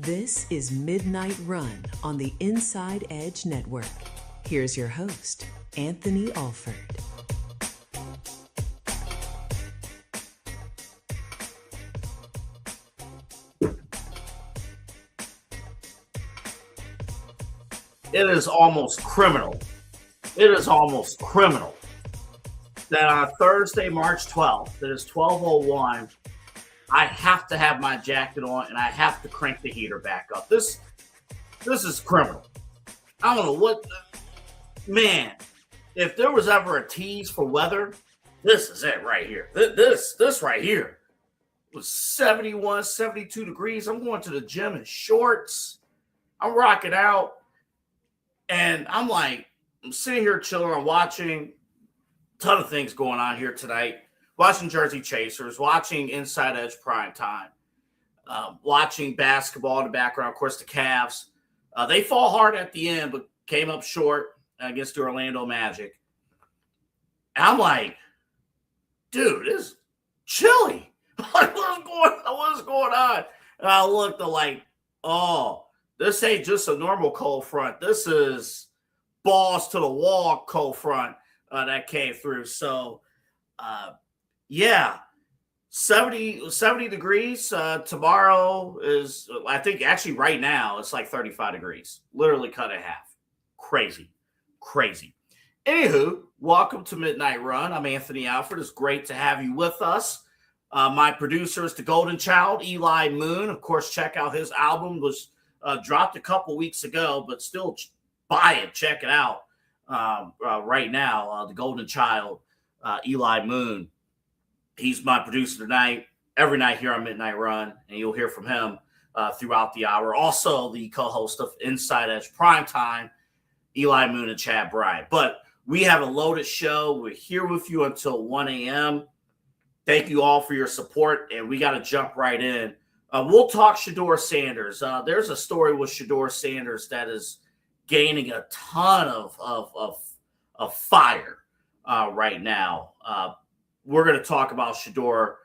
This is Midnight Run on the Inside Edge Network. Here's your host, Anthony Alford. It is almost criminal. It is almost criminal that on Thursday, March 12th, it is 12:01, I have to have my jacket on and I have to crank the heater back up. This is criminal. I don't know what, man, if there was ever a tease for weather, this is it right here. This right here was 71, 72 degrees. I'm going to the gym in shorts. I'm rocking out. And I'm sitting here chilling. I'm watching a ton of things going on here tonight. Watching Jersey Chasers, watching Inside Edge Primetime, watching basketball in the background. Of course, the Cavs. They fall hard at the end, but came up short against the Orlando Magic. And I'm like, dude, it's chilly. What's going on? And I looked, I'm like, oh, this ain't just a normal cold front. This is balls to the wall cold front that came through. So, yeah, 70 degrees. Tomorrow is, I think, actually right now, it's like 35 degrees. Literally cut in half. Crazy. Anywho, welcome to Midnight Run. I'm Anthony Alford. It's great to have you with us. My producer is the Golden Child, Eli Moon. Of course, check out his album. Was dropped a couple weeks ago, but still buy it. Check it out right now. The Golden Child, Eli Moon. He's my producer tonight, every night here on Midnight Run, and you'll hear from him throughout the hour. Also, the co-host of Inside Edge Primetime, Eli Moon and Chad Bryant. But we have a loaded show. We're here with you until 1 a.m. Thank you all for your support, and we got to jump right in. We'll talk Shedeur Sanders. There's a story with Shedeur Sanders that is gaining a ton of fire right now. We're going to talk about Shedeur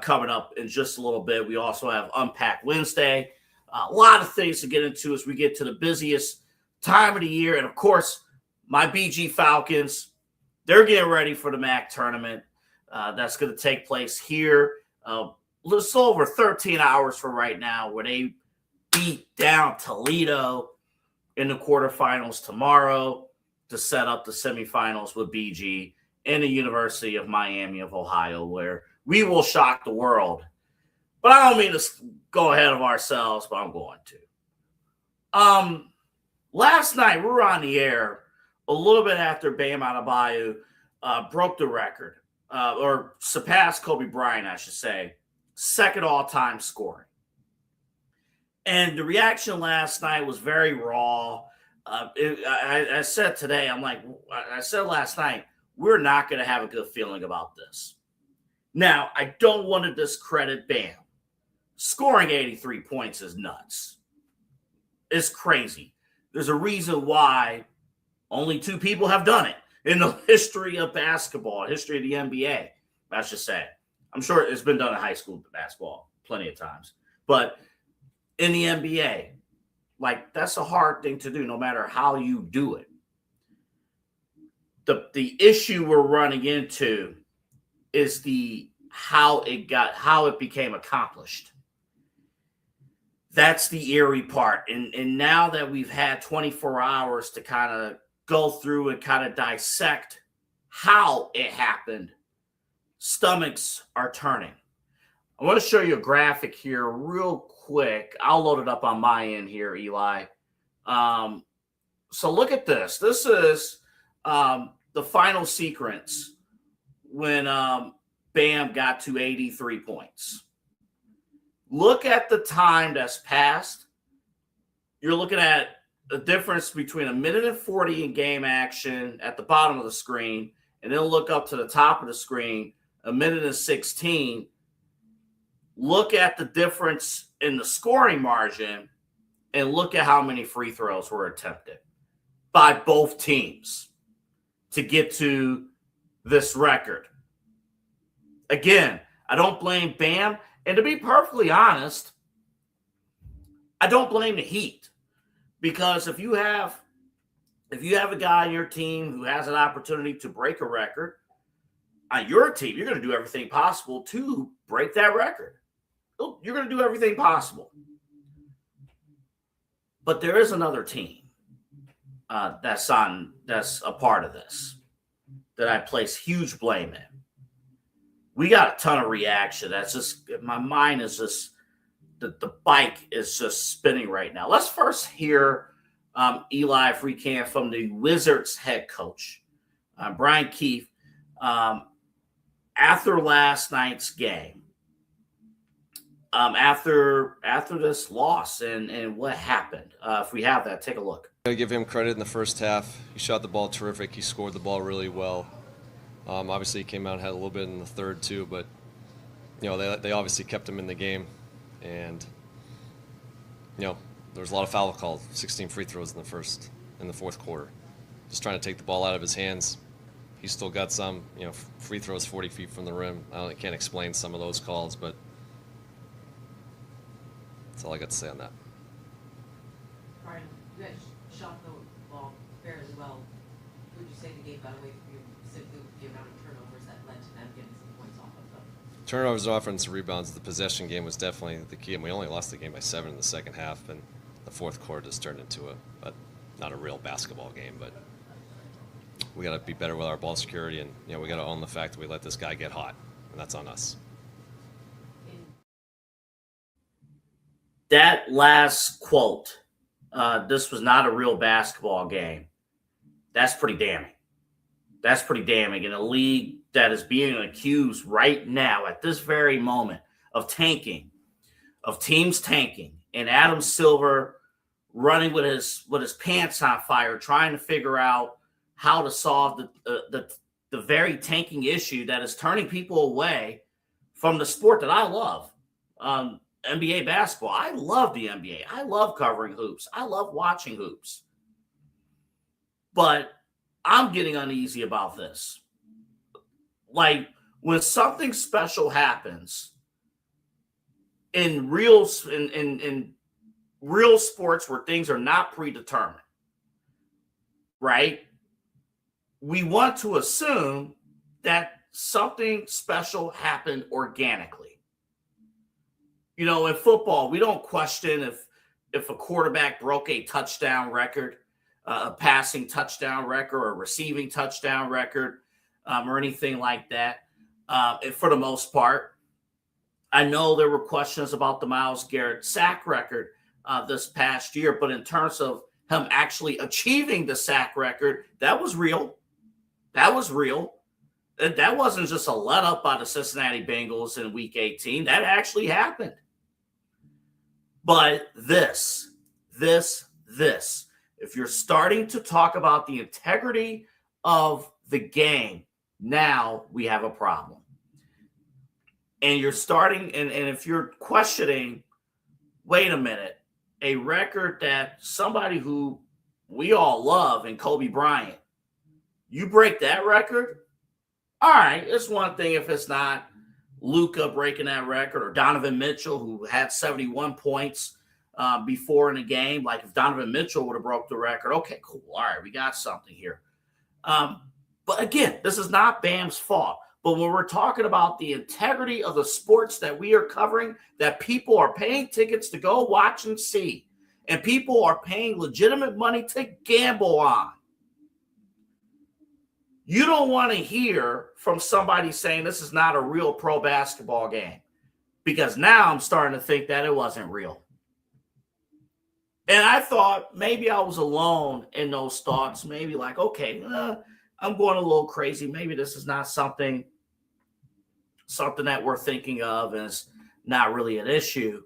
coming up in just a little bit. We also have Unpack Wednesday. A lot of things to get into as we get to the busiest time of the year. And, of course, my BG Falcons, they're getting ready for the MAC tournament. That's going to take place here a little over 13 hours from right now, where they beat down Toledo in the quarterfinals tomorrow to set up the semifinals with BG in the University of Miami of Ohio, where we will shock the world. But I don't mean to go ahead of ourselves, but I'm going to. Last night, we were on the air a little bit after Bam Adebayo broke the record, or surpassed Kobe Bryant, I should say, second all-time scoring. And the reaction last night was very raw. I said today, I said last night, we're not going to have a good feeling about this. Now, I don't want to discredit Bam. Scoring 83 points is nuts. It's crazy. There's a reason why only two people have done it in the history of basketball, history of the NBA, I should say. I'm sure it's been done in high school basketball plenty of times. But in the NBA, that's a hard thing to do no matter how you do it. The issue we're running into is how it became accomplished. That's the eerie part. And now that we've had 24 hours to kind of go through and kind of dissect how it happened, stomachs are turning. I want to show you a graphic here real quick. I'll load it up on my end here, Eli. So look at this. This is the final sequence when Bam got to 83 points. Look at the time that's passed. You're looking at the difference between 1 minute and 40 in game action at the bottom of the screen, and then look up to the top of the screen, 1 minute and 16. Look at the difference in the scoring margin, and look at how many free throws were attempted by both teams to get to this record. Again, I don't blame Bam. And to be perfectly honest, I don't blame the Heat, because if you have a guy on your team who has an opportunity to break a record on your team, you're going to do everything possible to break that record. You're going to do everything possible. But there is another team that's a part of this that I place huge blame in. We got a ton of reaction. That's just, my mind is just, the bike is just spinning right now. Let's first hear Eli recant from the Wizards head coach, Brian Keefe, after last night's game, after this loss and what happened. If we have that, take a look. I gotta give him credit in the first half. He shot the ball terrific. He scored the ball really well. Obviously, he came out and had a little bit in the third too, but they obviously kept him in the game, and there was a lot of foul calls, 16 free throws in the fourth quarter. Just trying to take the ball out of his hands. He's still got some, free throws 40 feet from the rim. I can't explain some of those calls, but that's all I got to say on that. Brian, you guys shot the ball fairly well. Would you say the game got away from you simply with the amount of turnovers that led to them getting some points off of them? Turnovers, offensive rebounds, the possession game was definitely the key, and we only lost the game by 7 in the second half, and the fourth quarter just turned into not a real basketball game, but we got to be better with our ball security, and we got to own the fact that we let this guy get hot, and that's on us. That last quote, this was not a real basketball game, that's pretty damning. That's pretty damning in a league that is being accused right now at this very moment of tanking, of teams tanking, and Adam Silver running with his pants on fire, trying to figure out how to solve the very tanking issue that is turning people away from the sport that I love, NBA basketball. I love the NBA. I love covering hoops. I love watching hoops. But I'm getting uneasy about this. Like, when something special happens in real sports where things are not predetermined, right? We want to assume that something special happened organically. In football, we don't question if a quarterback broke a touchdown record, a passing touchdown record, or a receiving touchdown record, or anything like that. For the most part, I know there were questions about the Myles Garrett sack record this past year, but in terms of him actually achieving the sack record, that was real. That was real. That wasn't just a let up by the Cincinnati Bengals in Week 18. That actually happened. But this, if you're starting to talk about the integrity of the game, now we have a problem. And you're starting, and if you're questioning, wait a minute, a record that somebody who we all love in Kobe Bryant, you break that record? All right, it's one thing if it's not Luka breaking that record, or Donovan Mitchell, who had 71 points before in a game. Like, if Donovan Mitchell would have broke the record, okay, cool. All right, we got something here. But again, this is not Bam's fault. But when we're talking about the integrity of the sports that we are covering, that people are paying tickets to go watch and see, and people are paying legitimate money to gamble on, you don't want to hear from somebody saying this is not a real pro basketball game, because now I'm starting to think that it wasn't real. And I thought maybe I was alone in those thoughts. Maybe like, okay, I'm going a little crazy. Maybe this is not something that we're thinking of, and it's not really an issue.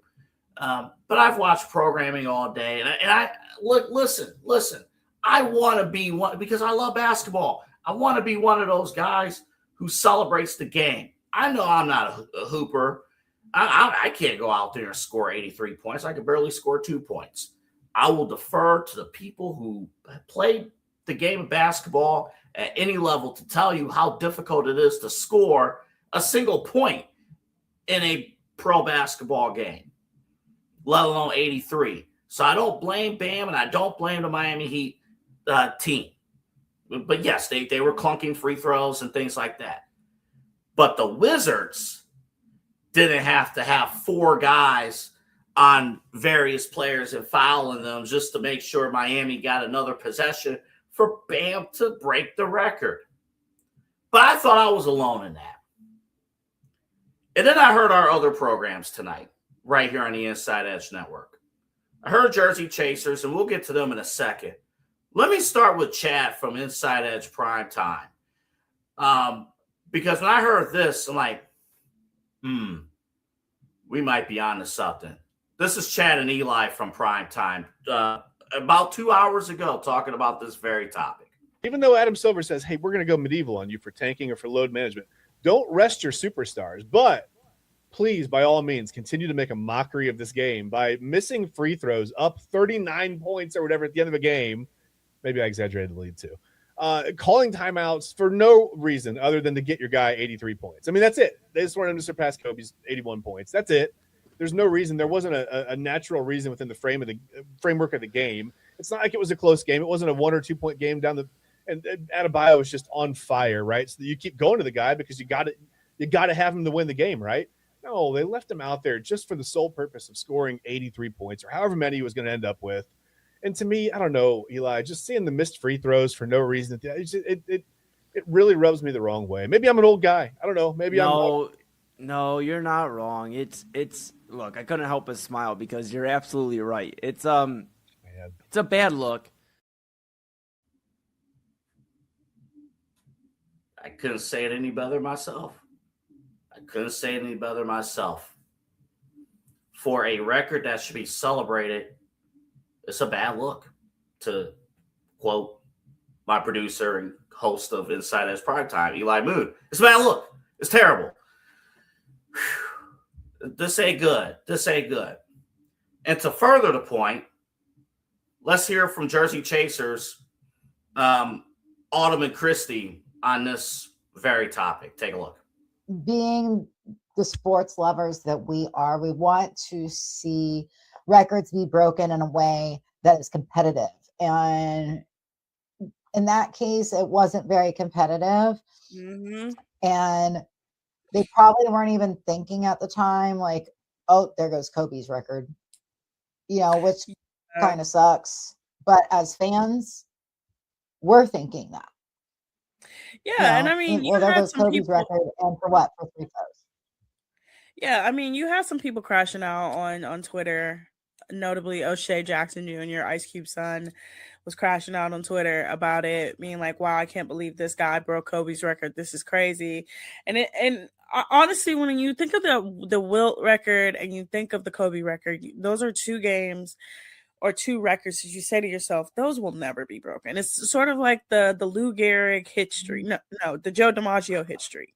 But I've watched programming all day, and I look, listen. I want to be one, because I love basketball. I want to be one of those guys who celebrates the game. I know I'm not a hooper. I can't go out there and score 83 points. I could barely score 2 points. I will defer to the people who play the game of basketball at any level to tell you how difficult it is to score a single point in a pro basketball game, let alone 83. So I don't blame Bam, and I don't blame the Miami Heat team. But yes, they were clunking free throws and things like that. But the Wizards didn't have to have 4 guys on various players and fouling them just to make sure Miami got another possession for Bam to break the record. But I thought I was alone in that. And then I heard our other programs tonight, right here on the Inside Edge Network. I heard Jersey Chasers, and we'll get to them in a second. Let me start with Chad from Inside Edge Prime Time. Because when I heard this, I'm like, we might be on to something. This is Chad and Eli from Prime Time about 2 hours ago talking about this very topic. Even though Adam Silver says, hey, we're going to go medieval on you for tanking or for load management, don't rest your superstars. But please, by all means, continue to make a mockery of this game by missing free throws, up 39 points or whatever at the end of a game. Maybe I exaggerated the lead too. Calling timeouts for no reason other than to get your guy 83 points. I mean, that's it. They just wanted him to surpass Kobe's 81 points. That's it. There's no reason. There wasn't a natural reason within the framework of the game. It's not like it was a close game. It wasn't a 1 or 2 point game down the – and Adebayo was just on fire, right? So you keep going to the guy because you got to have him to win the game, right? No, they left him out there just for the sole purpose of scoring 83 points or however many he was going to end up with. And to me, I don't know, Eli, just seeing the missed free throws for no reason, it really rubs me the wrong way. Maybe I'm an old guy. I don't know. Maybe No, you're not wrong. It's look, I couldn't help but smile because you're absolutely right. It's a bad look. I couldn't say it any better myself. For a record that should be celebrated, it's a bad look, to quote my producer and host of Inside Edge Primetime, Eli Moon. It's a bad look. It's terrible. This ain't good. And to further the point, let's hear from Jersey Chasers, Autumn and Christy on this very topic. Take a look. Being the sports lovers that we are, we want to see records be broken in a way that is competitive. And in that case, it wasn't very competitive. Mm-hmm. And they probably weren't even thinking at the time, like, oh, there goes Kobe's record, which kind of sucks. But as fans, we're thinking that. Yeah, and I mean, well, there goes Kobe's record, and for what? For free throws. Yeah, I mean, you have some people crashing out on Twitter, notably O'Shea Jackson Jr., Ice Cube's son, was crashing out on Twitter about it, being like, wow, I can't believe this guy broke Kobe's record. This is crazy. And honestly, when you think of the Wilt record and you think of the Kobe record, those are 2 games or 2 records that you say to yourself, those will never be broken. It's sort of like the Lou Gehrig hit streak. No, the Joe DiMaggio hit streak.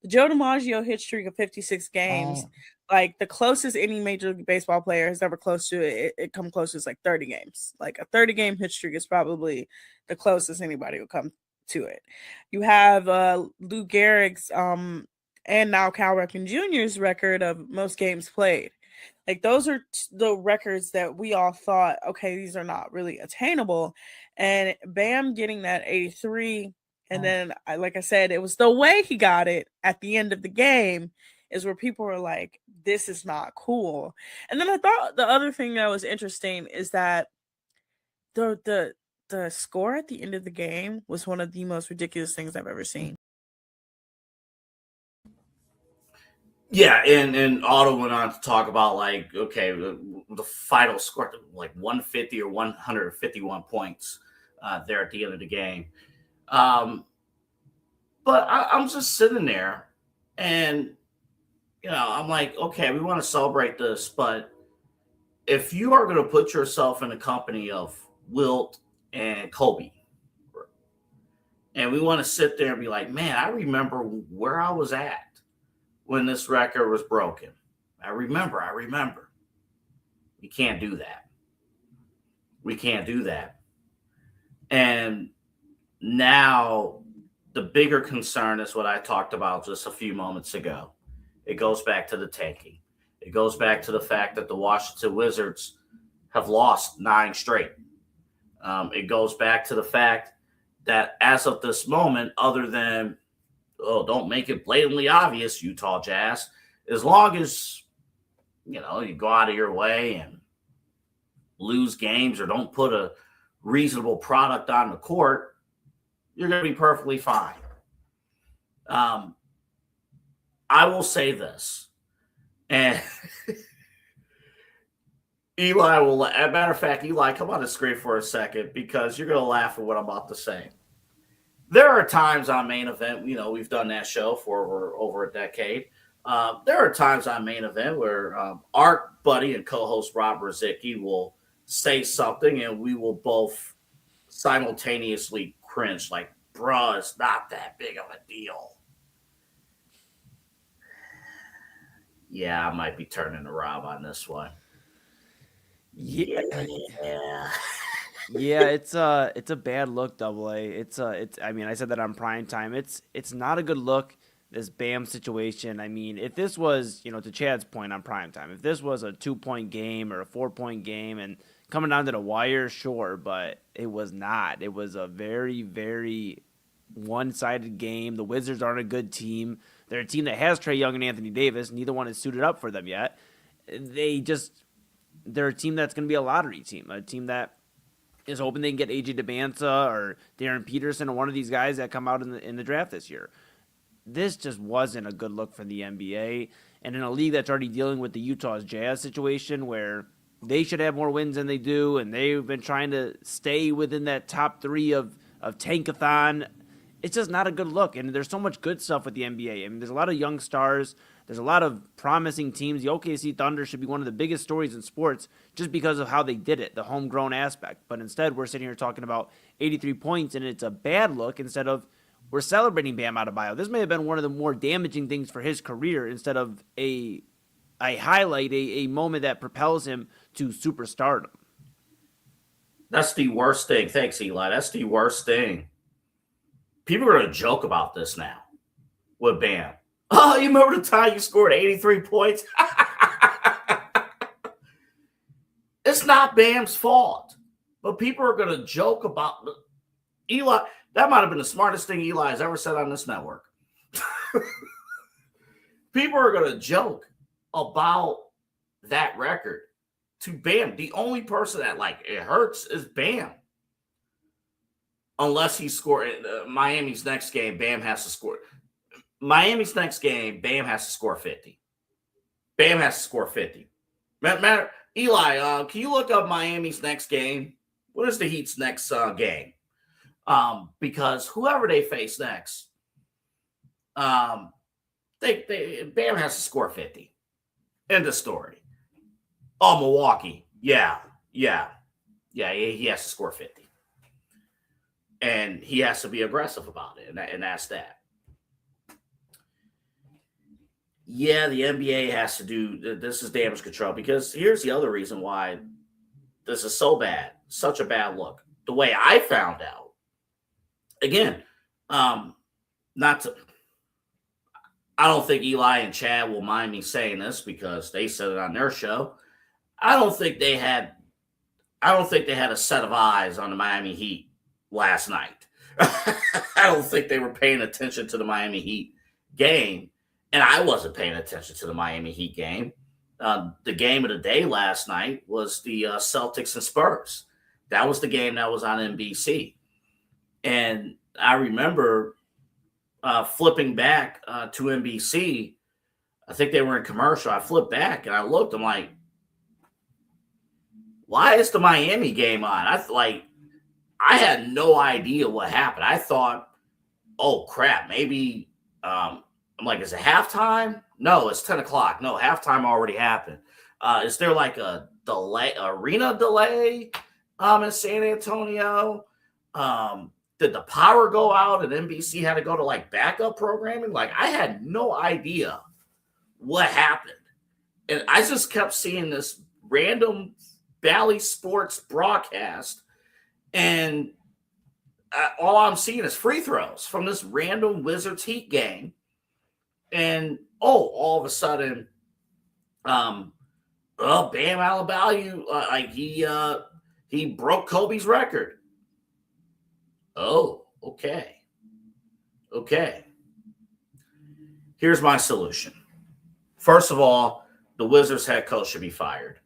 The Joe DiMaggio hit streak of 56 games, like the closest any Major League Baseball player has ever close to it come close is like 30 games. Like a 30-game hit streak is probably the closest anybody will come to it. You have Lou Gehrig's and now Cal Ripken Jr.'s record of most games played. Like those are the records that we all thought, okay, these are not really attainable. And Bam getting that 83, and then, like I said, it was the way he got it at the end of the game is where people were like, this is not cool. And then I thought the other thing that was interesting is that the score at the end of the game was one of the most ridiculous things I've ever seen. Yeah, and Otto went on to talk about, like, okay, the final score, like 150 or 151 points there at the end of the game. But I'm just sitting there and, I'm like, okay, we want to celebrate this, but if you are going to put yourself in the company of Wilt and Kobe, and we want to sit there and be like, man, I remember where I was at when this record was broken. I remember. We can't do that. And now the bigger concern is what I talked about just a few moments ago. It goes back to the tanking. It goes back to the fact that the Washington Wizards have lost 9 straight. It goes back to the fact that as of this moment, other than, don't make it blatantly obvious, Utah Jazz, as long as, you go out of your way and lose games or don't put a reasonable product on the court, you're going to be perfectly fine. I will say this, and Eli will, as a matter of fact, Eli, come on the screen for a second because you're going to laugh at what I'm about to say. There are times on Main Event, we've done that show for over a decade. There are times on Main Event where our buddy and co-host Rob Rozicki will say something and we will both simultaneously cringe like, bruh, it's not that big of a deal. Yeah, I might be turning to Rob on this one. Yeah. Yeah, it's a bad look, Double A. It's I mean, I said that on prime time. It's not a good look, this Bam situation. I mean, if this was, to Chad's point on prime time, if this was a 2-point game or a 4-point game and coming down to the wire, sure, but it was not. It was a very, very one-sided game. The Wizards aren't a good team. They're a team that has Trae Young and Anthony Davis. Neither one is suited up for them yet. They're a team that's going to be a lottery team, a team that is hoping they can get AJ DeBanza or Darren Peterson or one of these guys that come out in the draft this year. This just wasn't a good look for the NBA. And in a league that's already dealing with the Utah Jazz situation where they should have more wins than they do, and they've been trying to stay within that top 3 of Tankathon, it's just not a good look. And there's so much good stuff with the NBA. I mean, there's a lot of young stars. There's a lot of promising teams. The OKC Thunder should be one of the biggest stories in sports just because of how they did it, the homegrown aspect. But instead, we're sitting here talking about 83 points, and it's a bad look instead of we're celebrating Bam Adebayo. This may have been one of the more damaging things for his career instead of a highlight, a moment that propels him to superstardom. That's the worst thing. Thanks, Eli. That's the worst thing. People are going to joke about this now with Bam. Oh, you remember the time you scored 83 points? It's not Bam's fault. But people are going to joke about Eli. That might have been the smartest thing Eli has ever said on this network. People are going to joke about that record to Bam. The only person that, it hurts is Bam. Unless he scored Miami's next game, Bam has to score. Miami's next game, Bam has to score 50. Bam has to score 50. Matter, Eli, can you look up Miami's next game? What is the Heat's next game? Because whoever they face next, Bam has to score 50. End of story. Oh, Milwaukee. Yeah, he has to score 50. And he has to be aggressive about it, and that's that. Yeah, the NBA has to do this is damage control because here's the other reason why this is so bad, such a bad look. The way I found out, again, I don't think Eli and Chad will mind me saying this because they said it on their show. I don't think they had a set of eyes on the Miami Heat last night. I don't think they were paying attention to the Miami Heat game. And I wasn't paying attention to the Miami Heat game. The game of the day last night was the Celtics and Spurs. That was the game that was on NBC. And I remember flipping back to NBC. I think they were in commercial. I flipped back and I looked. I'm like, why is the Miami game on? I had no idea what happened. I thought, oh, crap, maybe I'm like, is it halftime? No, it's 10 o'clock. No, halftime already happened. Is there like a arena delay in San Antonio? Did the power go out and NBC had to go to backup programming? I had no idea what happened. And I just kept seeing this random Bally Sports broadcast. And all I'm seeing is free throws from this random Wizards Heat game. And, all of a sudden, Bam Adebayo, he broke Kobe's record. Oh, okay. Okay. Here's my solution. First of all, the Wizards head coach should be fired.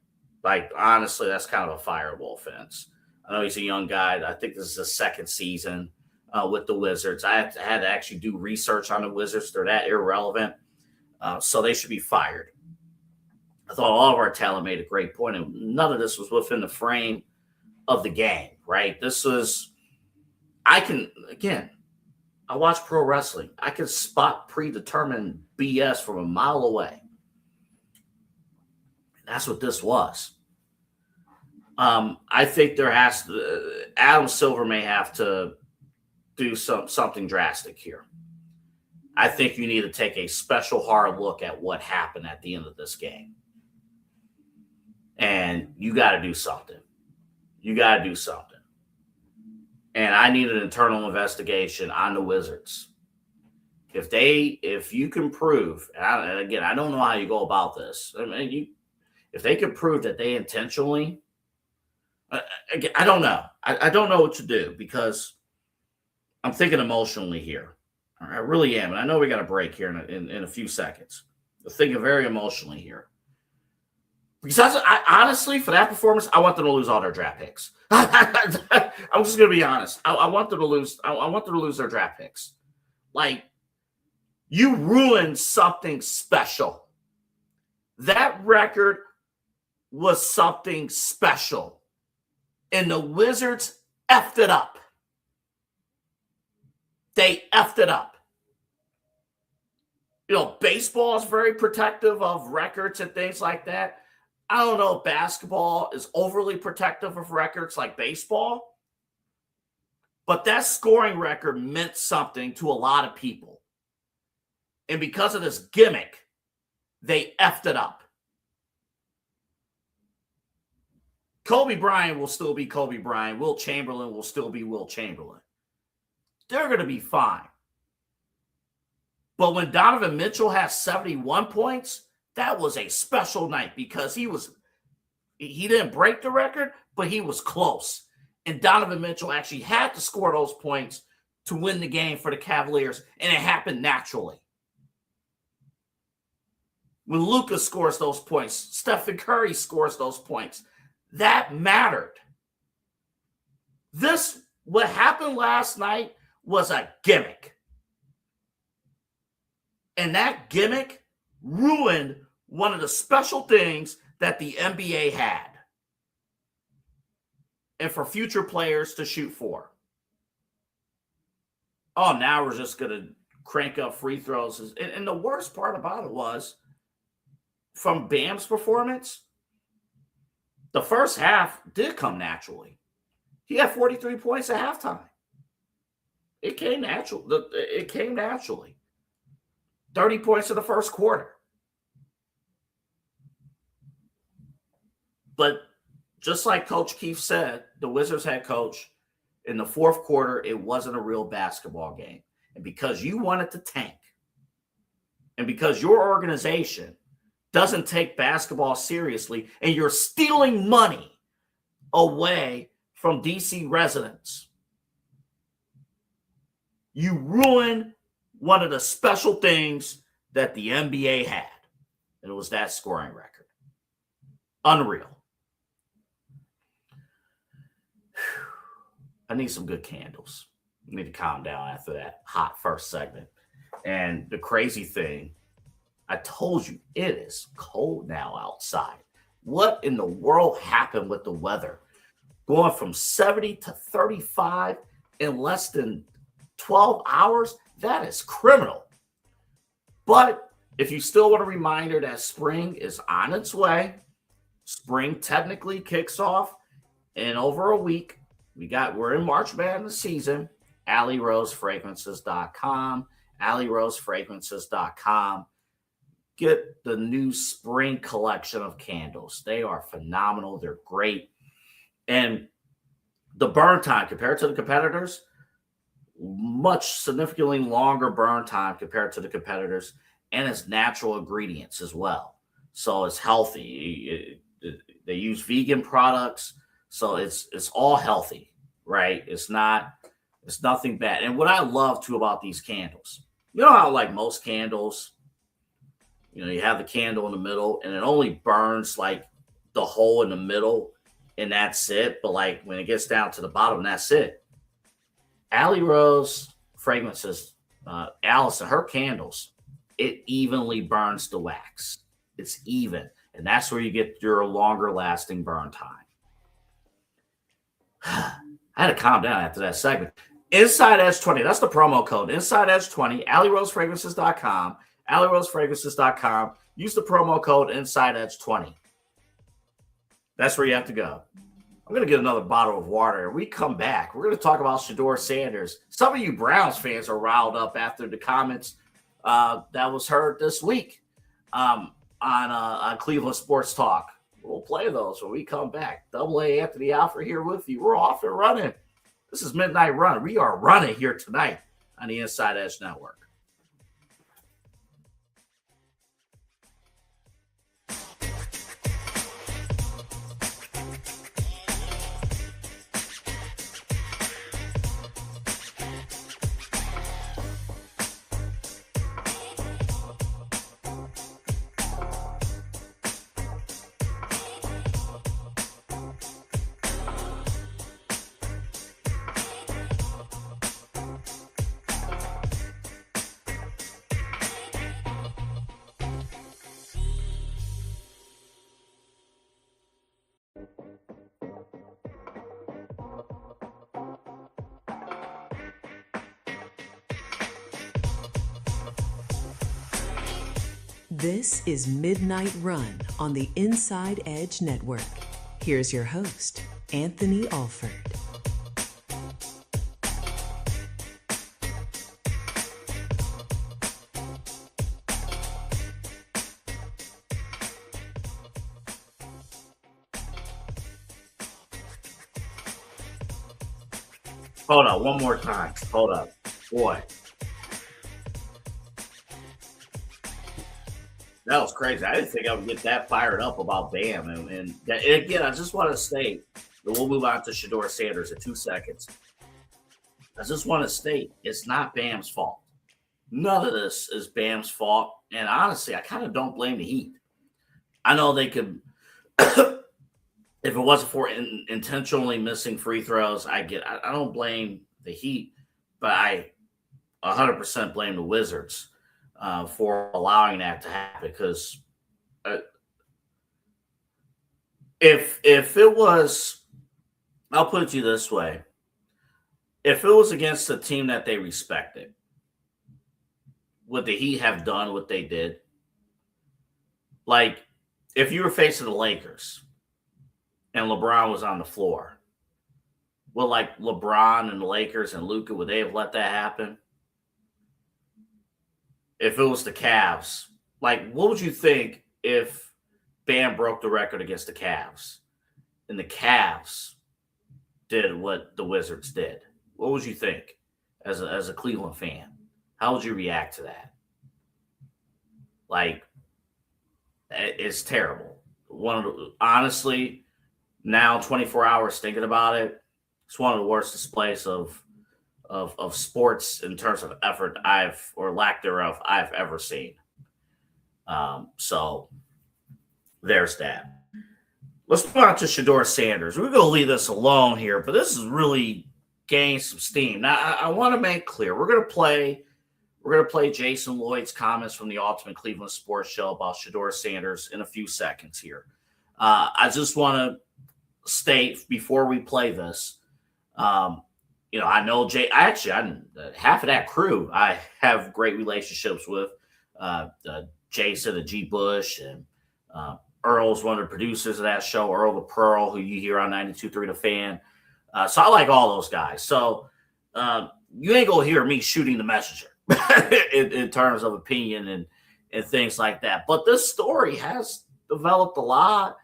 Like, honestly, that's kind of a fireable offense. I know he's a young guy. I think this is his second season with the Wizards. I had to actually do research on the Wizards. They're that irrelevant. So they should be fired. I thought all of our talent made a great point, and none of this was within the frame of the game, right? This was, I watch pro wrestling. I can spot predetermined BS from a mile away. That's what this was. I think there has to, Adam Silver may have to do something drastic here. I think you need to take a special hard look at what happened at the end of this game. And you got to do something. You got to do something. And I need an internal investigation on the Wizards. If you can prove, and again, I don't know how you go about this. I mean, if they can prove that they intentionally, again, I don't know. I don't know what to do because I'm thinking emotionally here. I really am. And I know we got a break here in a few seconds. I'm thinking very emotionally here. Because I honestly, for that performance, I want them to lose all their draft picks. I'm just going to be honest. I want them to lose. I want them to lose their draft picks. Like, you ruined something special. That record was something special. And the Wizards effed it up. They effed it up. You know, baseball is very protective of records and things like that. I don't know if basketball is overly protective of records like baseball, but that scoring record meant something to a lot of people. And because of this gimmick, they effed it up. Kobe Bryant will still be Kobe Bryant. Wilt Chamberlain will still be Wilt Chamberlain. They're going to be fine. But when Donovan Mitchell has 71 points, that was a special night because he didn't break the record, but he was close. And Donovan Mitchell actually had to score those points to win the game for the Cavaliers, and it happened naturally. When Luka scores those points, Stephen Curry scores those points, that mattered. What happened last night was a gimmick. And that gimmick ruined one of the special things that the NBA had and for future players to shoot for. Oh, now we're just going to crank up free throws. And the worst part about it was, from Bam's performance, the first half did come naturally. He had 43 points at halftime. It came naturally. 30 points in the first quarter. But just like Coach Keefe said, the Wizards head coach, in the fourth quarter, it wasn't a real basketball game. And because you wanted to tank, and because your organization doesn't take basketball seriously, and you're stealing money away from DC residents, you ruined one of the special things that the NBA had. And it was that scoring record. Unreal. I need some good candles. I need to calm down after that hot first segment. And the crazy thing, I told you, it is cold now outside. What in the world happened with the weather? Going from 70 to 35 in less than 12 hours? That is criminal. But if you still want a reminder that spring is on its way, spring technically kicks off in over a week. We're in March Madness season. AlleyRoseFragrances.com. AlleyRoseFragrances.com. Get the new spring collection of candles. They are phenomenal. They're great. And the burn time compared to the competitors, much significantly longer burn time compared to the competitors, and its natural ingredients as well. so it's healthy. They use vegan products, so it's all healthy, right? It's nothing bad. And what I love too about these candles, you know how like most candles, you have the candle in the middle and it only burns like the hole in the middle and that's it. But like when it gets down to the bottom, that's it. Allie Rose fragrances, Allison, her candles, it evenly burns the wax. It's even. And that's where you get your longer lasting burn time. I had to calm down after that segment. Inside Edge 20, that's the promo code. Inside Edge 20, AllieRoseFragrances.com. AllieRoseFragrances.com. Use the promo code Inside Edge 20. That's where you have to go. I'm going to get another bottle of water. We come back. We're going to talk about Shedeur Sanders. Some of you Browns fans are riled up after the comments that was heard this week on Cleveland Sports Talk. We'll play those when we come back. Double A Anthony Alford here with you. We're off and running. This is Midnight Run. We are running here tonight on the Inside Edge Network. This is Midnight Run on the Inside Edge Network. Here's your host, Anthony Alford. Hold up, one more time. Hold up. Boy. That was crazy. I didn't think I would get that fired up about Bam. And again, I just want to state that we'll move on to Shedeur Sanders in 2 seconds. I just want to state it's not Bam's fault. None of this is Bam's fault. And honestly, I kind of don't blame the Heat. I know they could, if it wasn't for intentionally missing free throws, I don't blame the Heat, but I 100% blame the Wizards for allowing that to happen. Because if it was, I'll put it to you this way, if it was against a team that they respected, would the Heat have done what they did? Like, if you were facing the Lakers and LeBron was on the floor, would like LeBron and the Lakers and Luka, would they have let that happen? If it was the Cavs, like, what would you think if Bam broke the record against the Cavs and the Cavs did what the Wizards did? What would you think as a Cleveland fan? How would you react to that? Like, it's terrible. Honestly, now 24 hours thinking about it, it's one of the worst displays of sports in terms of effort or lack thereof I've ever seen. So there's that. Let's move on to Shedeur Sanders. We're going to leave this alone here, but this is really gaining some steam. Now, I want to make clear, we're going to play Jason Lloyd's comments from the Ultimate Cleveland Sports Show about Shedeur Sanders in a few seconds here. I just want to state before we play this, I know half of that crew I have great relationships with. Jason and G. Bush and Earl's one of the producers of that show, Earl the Pearl, who you hear on 92.3 The Fan. So I like all those guys. So you ain't going to hear me shooting the messenger in terms of opinion and things like that. But this story has developed a lot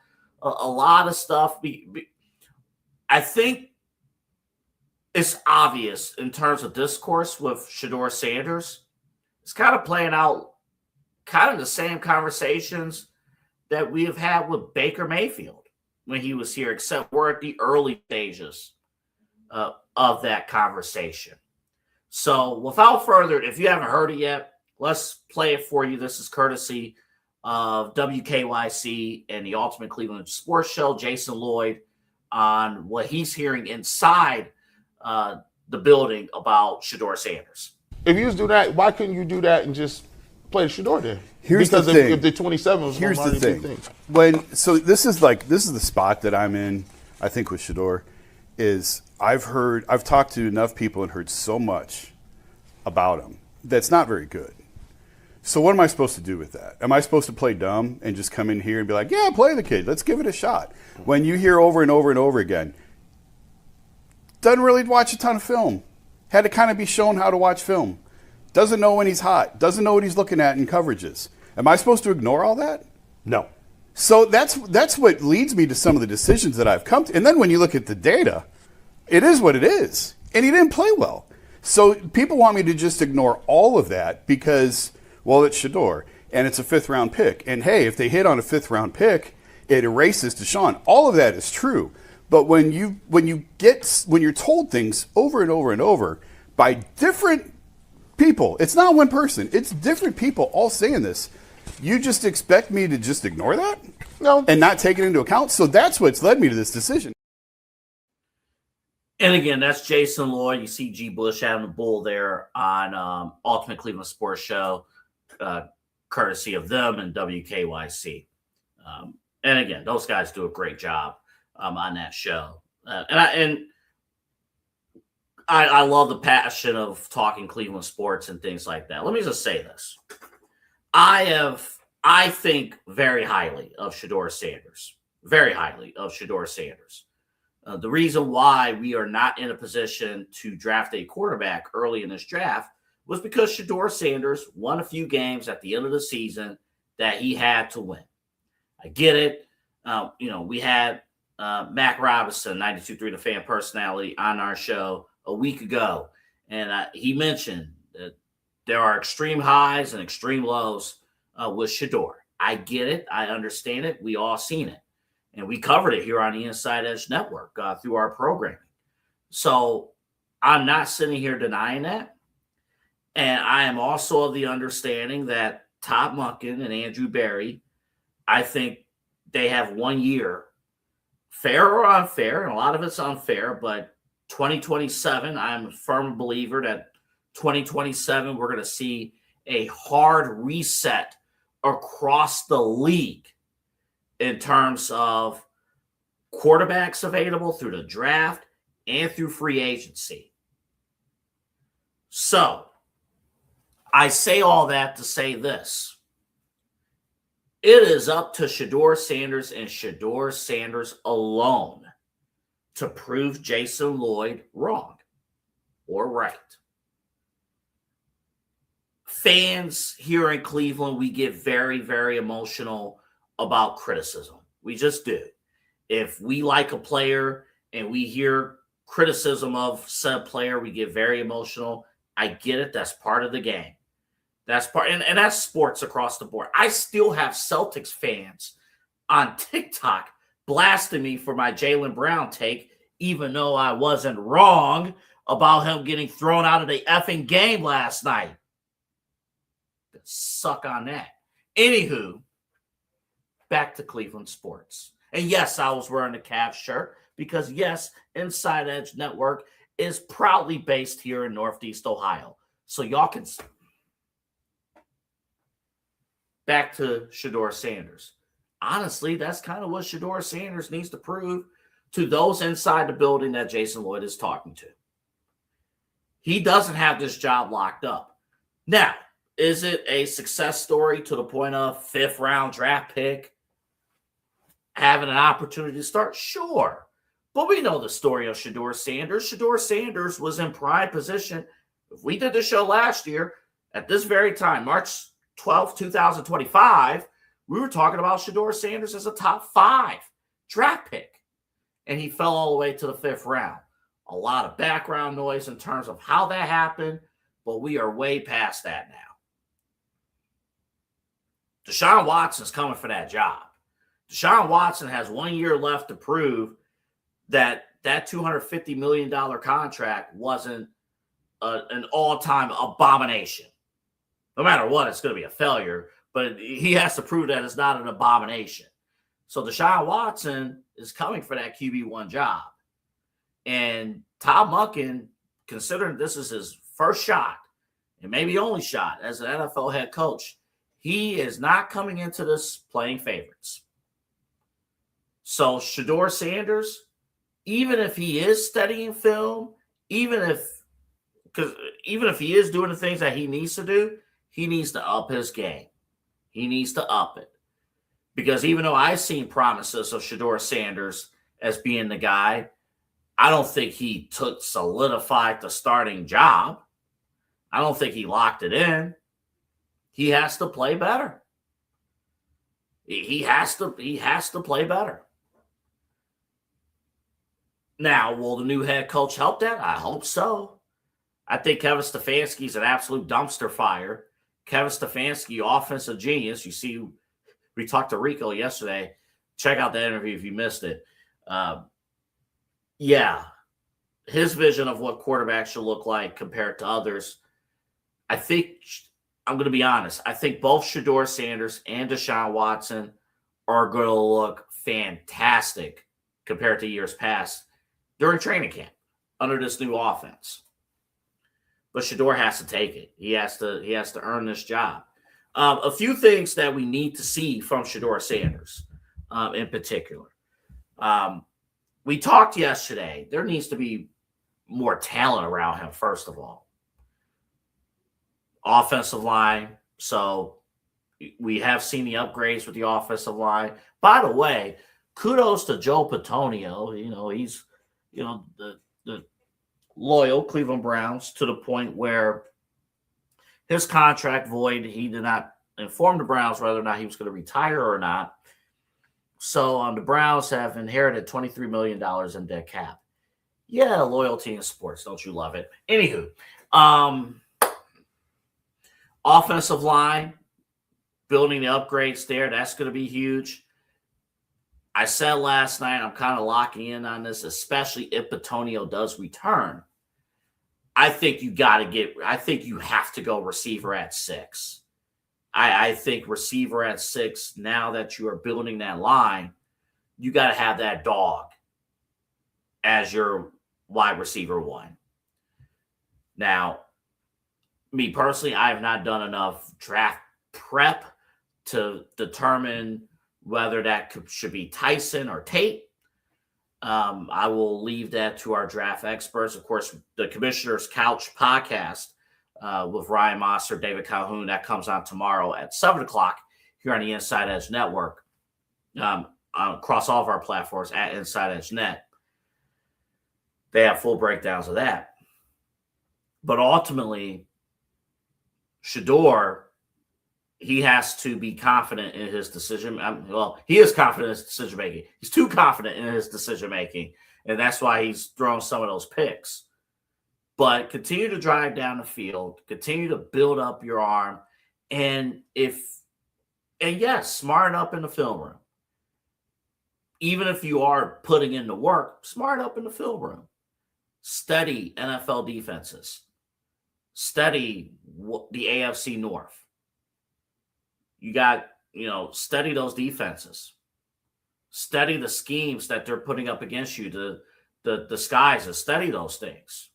of stuff. I think it's obvious in terms of discourse with Shedeur Sanders. It's kind of playing out kind of the same conversations that we have had with Baker Mayfield when he was here, except we're at the early stages of that conversation. So without further, if you haven't heard it yet, let's play it for you. This is courtesy of WKYC and the Ultimate Cleveland Sports Show, Jason Lloyd, on what he's hearing inside the building about Shedeur Sanders. If you just do that, why couldn't you do that and just play Shedeur then? Here's because the thing. If the 27 was Here's the already thing. big This is the spot that I'm in, I think, with Shedeur, is I've talked to enough people and heard so much about him that's not very good. So what am I supposed to do with that? Am I supposed to play dumb and just come in here and be like, yeah, play the kid, let's give it a shot? When you hear over and over and over again, doesn't really watch a ton of film, had to kind of be shown how to watch film, doesn't know when he's hot, doesn't know what he's looking at in coverages. Am I supposed to ignore all that? No. So that's what leads me to some of the decisions that I've come to. And then when you look at the data, it is what it is. And he didn't play well. So people want me to just ignore all of that because, well, it's Shedeur and it's a 5th-round pick. And hey, if they hit on a 5th-round pick, it erases Deshaun. All of that is true. But when you're told things over and over and over by different people, it's not one person, it's different people all saying this. You just expect me to just ignore that? No. And not take it into account? So that's what's led me to this decision. And again, that's Jason Lloyd. You see G. Bush having the bull there on Ultimate Cleveland Sports Show, courtesy of them and WKYC. And again, those guys do a great job on that show. And I love the passion of talking Cleveland sports and things like that. Let me just say this. I think very highly of Shedeur Sanders. Very highly of Shedeur Sanders. The reason why we are not in a position to draft a quarterback early in this draft was because Shedeur Sanders won a few games at the end of the season that he had to win. I get it. We had Mac Robinson, 92.3 The Fan personality, on our show a week ago. And he mentioned that there are extreme highs and extreme lows with Shedeur. I get it. I understand it. We all seen it. And we covered it here on the Inside Edge Network through our programming. So I'm not sitting here denying that. And I am also of the understanding that Todd Monken and Andrew Berry, I think they have 1 year, fair or unfair, and a lot of it's unfair, but 2027, I'm a firm believer that 2027, we're going to see a hard reset across the league in terms of quarterbacks available through the draft and through free agency. So I say all that to say this. It is up to Shedeur Sanders and Shedeur Sanders alone to prove Jason Lloyd wrong or right. Fans here in Cleveland, we get very, very emotional about criticism. We just do. If we like a player and we hear criticism of said player, we get very emotional. I get it. That's part of the game. That's part, and that's sports across the board. I still have Celtics fans on TikTok blasting me for my Jaylen Brown take, even though I wasn't wrong about him getting thrown out of the effing game last night. Suck on that. Anywho, back to Cleveland sports. And yes, I was wearing the Cavs shirt because, yes, Inside Edge Network is proudly based here in Northeast Ohio. So y'all can... Back to Shedeur Sanders. Honestly, that's kind of what Shedeur Sanders needs to prove to those inside the building that Jason Lloyd is talking to. He doesn't have this job locked up. Now, is it a success story to the point of 5th-round draft pick, having an opportunity to start? Sure. But we know the story of Shedeur Sanders. Shedeur Sanders was in prime position. If we did the show last year, at this very time, March 12th, 2025, we were talking about Shedeur Sanders as a top 5 draft pick. And he fell all the way to the 5th round. A lot of background noise in terms of how that happened, but we are way past that now. Deshaun Watson's coming for that job. Deshaun Watson has 1 year left to prove that $250 million contract wasn't an all-time abomination. No matter what, it's going to be a failure, but he has to prove that it's not an abomination. So Deshaun Watson is coming for that QB1 job. And Todd Monken, considering this is his first shot, and maybe only shot as an NFL head coach, he is not coming into this playing favorites. So Shedeur Sanders, even if he is studying film, even if he is doing the things that he needs to do, he needs to up his game. He needs to up it. Because even though I've seen promises of Shedeur Sanders as being the guy, I don't think he solidified the starting job. I don't think he locked it in. He has to play better. He has to play better. Now, will the new head coach help that? I hope so. I think Kevin Stefanski is an absolute dumpster fire. Kevin Stefanski, offensive genius. You see, we talked to Rico yesterday. Check out that interview if you missed it. His vision of what quarterbacks should look like compared to others. I think, I'm going to be honest, I think both Shedeur Sanders and Deshaun Watson are going to look fantastic compared to years past during training camp under this new offense. But Shedeur has to take it. He has to earn this job. A few things that we need to see from Shedeur Sanders in particular. We talked yesterday. There needs to be more talent around him, first of all. Offensive line. So we have seen the upgrades with the offensive line. By the way, kudos to Joe Patonio. He's the loyal Cleveland Browns to the point where his contract void, he did not inform the Browns whether or not he was going to retire or not. So the Browns have inherited $23 million in dead cap. Yeah, loyalty in sports. Don't you love it? Anywho, offensive line, building the upgrades there, that's going to be huge. I said last night, I'm kind of locking in on this, especially if Patonio does return. I think you have to go receiver at 6. I think receiver at 6, now that you are building that line, you got to have that dog as your wide receiver 1. Now, me personally, I have not done enough draft prep to determine whether that should be Tyson or Tate. I will leave that to our draft experts. Of course, the Commissioner's Couch podcast with Ryan Mosser, David Calhoun, that comes on tomorrow at 7 o'clock here on the Inside Edge Network, across all of our platforms at Inside Edge Net. They have full breakdowns of that. But ultimately, Shedeur, he has to be confident in his decision. He is confident in his decision-making. He's too confident in his decision-making, and that's why he's thrown some of those picks. But continue to drive down the field, continue to build up your arm, and yes, smarten up in the film room. Even if you are putting in the work, smarten up in the film room. Study NFL defenses. Study the AFC North. You got, study those defenses. Study the schemes that they're putting up against you, the disguises. Study those things.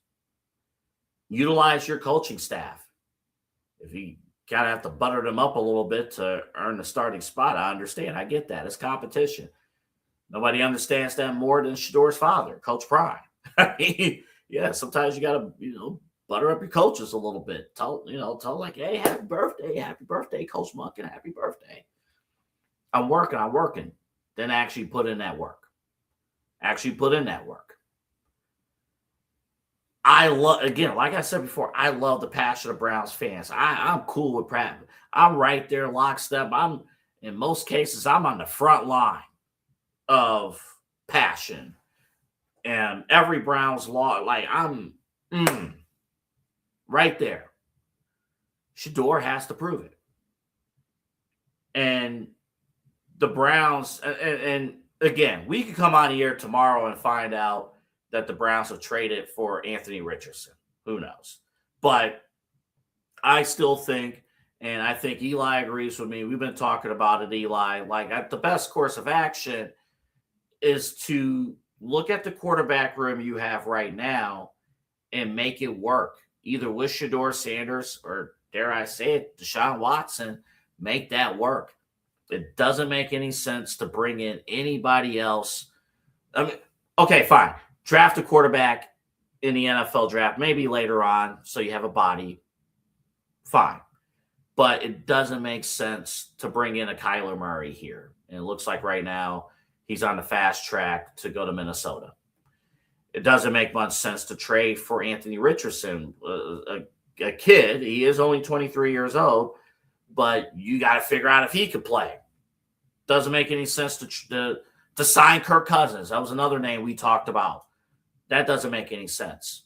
Utilize your coaching staff. If you kind of have to butter them up a little bit to earn the starting spot, I understand. I get that. It's competition. Nobody understands that more than Shedeur's father, Coach Prime. Yeah, sometimes you got to, butter up your coaches a little bit. Tell like, hey, happy birthday, Coach Monken, happy birthday. I'm working. Then actually put in that work. I love, again, like I said before, I love the passion of Browns fans. I'm cool with Pratt. I'm right there, lockstep. In most cases, I'm on the front line of passion. And every Browns law, like I'm right there. Shedeur has to prove it. And the Browns, and again, we could come on here tomorrow and find out that the Browns have traded for Anthony Richardson. Who knows? But I still think, and I think Eli agrees with me, we've been talking about it, Eli, like the best course of action is to look at the quarterback room you have right now and make it work, either with Shedeur Sanders or, dare I say it, Deshaun Watson. Make that work. It doesn't make any sense to bring in anybody else. I mean, okay, fine. Draft a quarterback in the NFL draft, maybe later on, so you have a body. Fine. But it doesn't make sense to bring in a Kyler Murray here. And it looks like right now he's on the fast track to go to Minnesota. It doesn't make much sense to trade for Anthony Richardson, a kid. He is only 23 years old, but you got to figure out if he could play. Doesn't make any sense to sign Kirk Cousins. That was another name we talked about. That doesn't make any sense.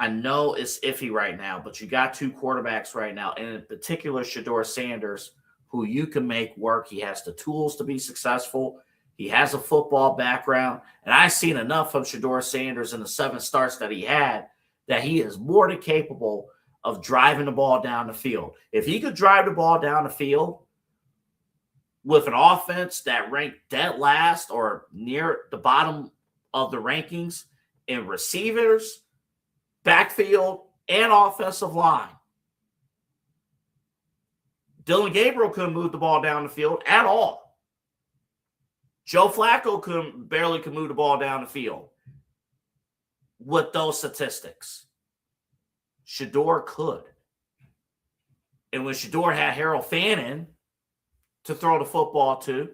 I know it's iffy right now, but you got two quarterbacks right now, and in particular, Shedeur Sanders, who you can make work. He has the tools to be successful. He has a football background, and I've seen enough of Shedeur Sanders in the 7 starts that he had that he is more than capable of driving the ball down the field. If he could drive the ball down the field with an offense that ranked dead last or near the bottom of the rankings in receivers, backfield, and offensive line, Dylan Gabriel couldn't move the ball down the field at all. Joe Flacco barely could move the ball down the field with those statistics. Shedeur could. And when Shedeur had Harold Fannin to throw the football to,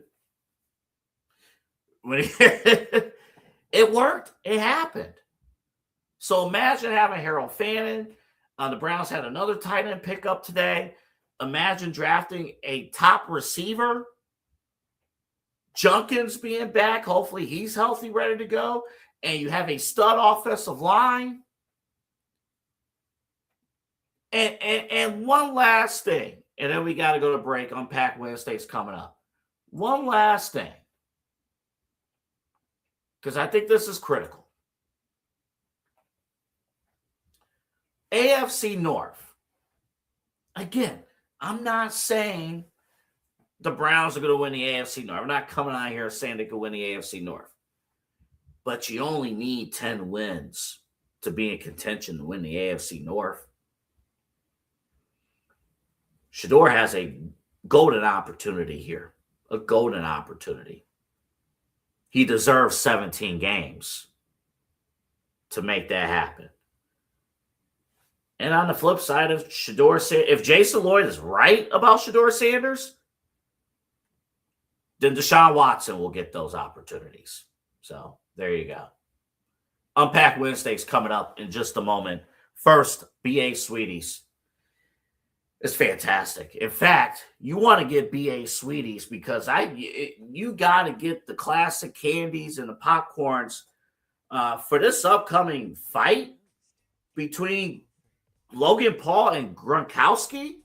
it worked. It happened. So imagine having Harold Fannin. The Browns had another tight end pickup today. Imagine drafting a top receiver. Junkins being back. Hopefully he's healthy, ready to go. And you have a stud offensive line. And one last thing. And then we got to go to break. Unpack Wednesday's coming up. One last thing. Because I think this is critical. AFC North. Again, I'm not saying the Browns are going to win the AFC North. I'm not coming out here saying they could win the AFC North. But you only need 10 wins to be in contention to win the AFC North. Shedeur has a golden opportunity here. A golden opportunity. He deserves 17 games to make that happen. And on the flip side of Shedeur, if Jason Lloyd is right about Shedeur Sanders, then Deshaun Watson will get those opportunities. So there you go. Unpack Wednesday's coming up in just a moment. First, BA Sweeties. It's fantastic. In fact, you want to get BA Sweeties because you got to get the classic candies and the popcorns for this upcoming fight between Logan Paul and Gronkowski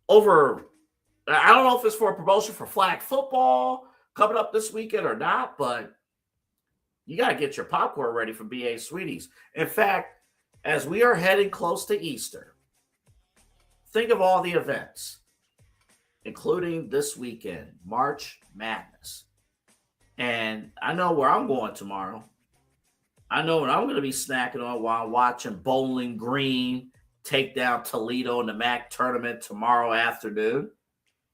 over, I don't know if it's for a promotion for flag football coming up this weekend or not, but you got to get your popcorn ready for BA Sweeties. In fact, as we are heading close to Easter, think of all the events, including this weekend, March Madness. And I know where I'm going tomorrow. I know what I'm going to be snacking on while I'm watching Bowling Green take down Toledo in the MAC tournament tomorrow afternoon.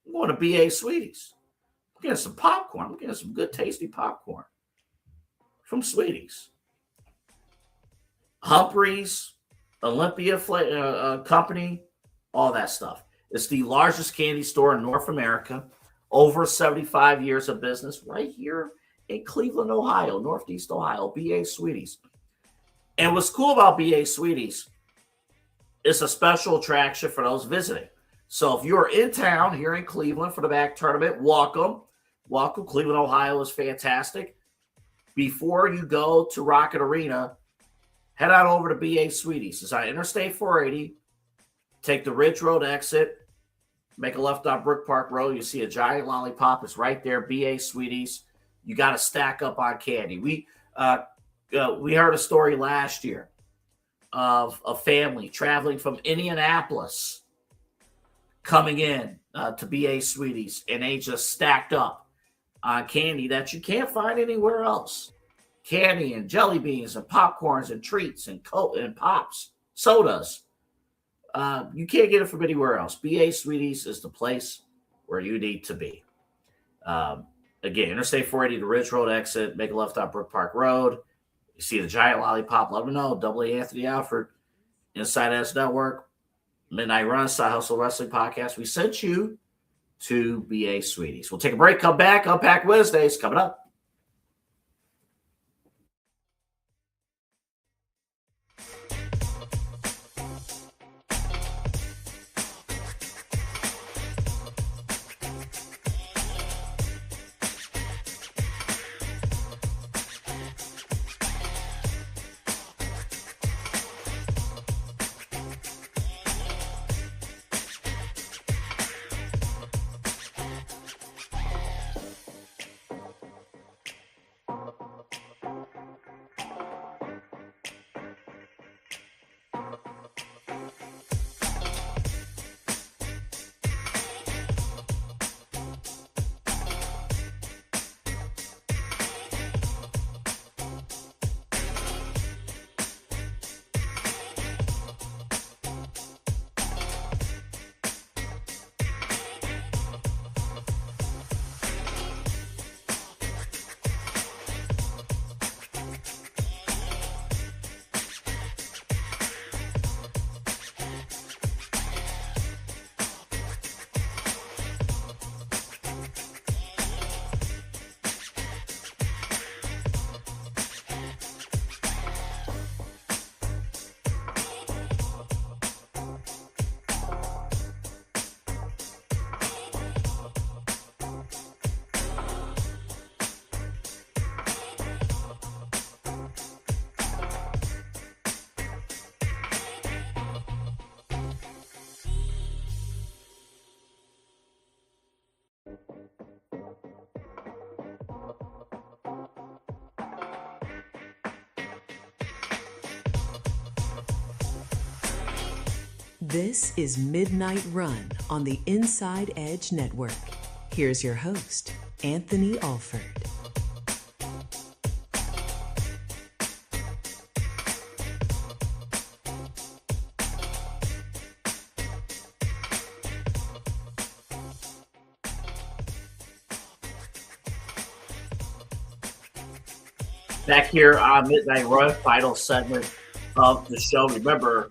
I'm going to BA Sweeties. I'm getting some popcorn. I'm getting some good, tasty popcorn from Sweeties. Humphreys, Olympia Company, all that stuff. It's the largest candy store in North America. Over 75 years of business right here in Cleveland, Ohio, Northeast Ohio, BA Sweeties. And what's cool about BA Sweeties, it's a special attraction for those visiting. So if you're in town here in Cleveland for the MAC tournament, welcome. Welcome. Cleveland, Ohio is fantastic. Before you go to Rocket Arena, head on over to BA Sweeties. It's on Interstate 480. Take the Ridge Road exit. make a left on Brook Park Road. You see a giant lollipop. It's right there. BA Sweeties. You got to stack up on candy. We heard a story last year of a family traveling from Indianapolis coming in to BA Sweeties, and they just stacked up on candy that you can't find anywhere else. Candy and jelly beans and popcorns and treats and Coke and pops, sodas. You can't get it from anywhere else. BA Sweeties is the place where you need to be. Again, Interstate 480 to Ridge Road exit, make a left on Brook Park Road. You see the giant lollipop, let me know. Double A Anthony Alford, Inside Edge Network, Midnight Run, Side Hustle Wrestling Podcast. We sent you to BA Sweeties. We'll take a break, come back. Unpack Wednesdays coming up. This is Midnight Run on the Inside Edge Network. Here's your host, Anthony Alford. Back here on Midnight Run, final segment of the show. Remember,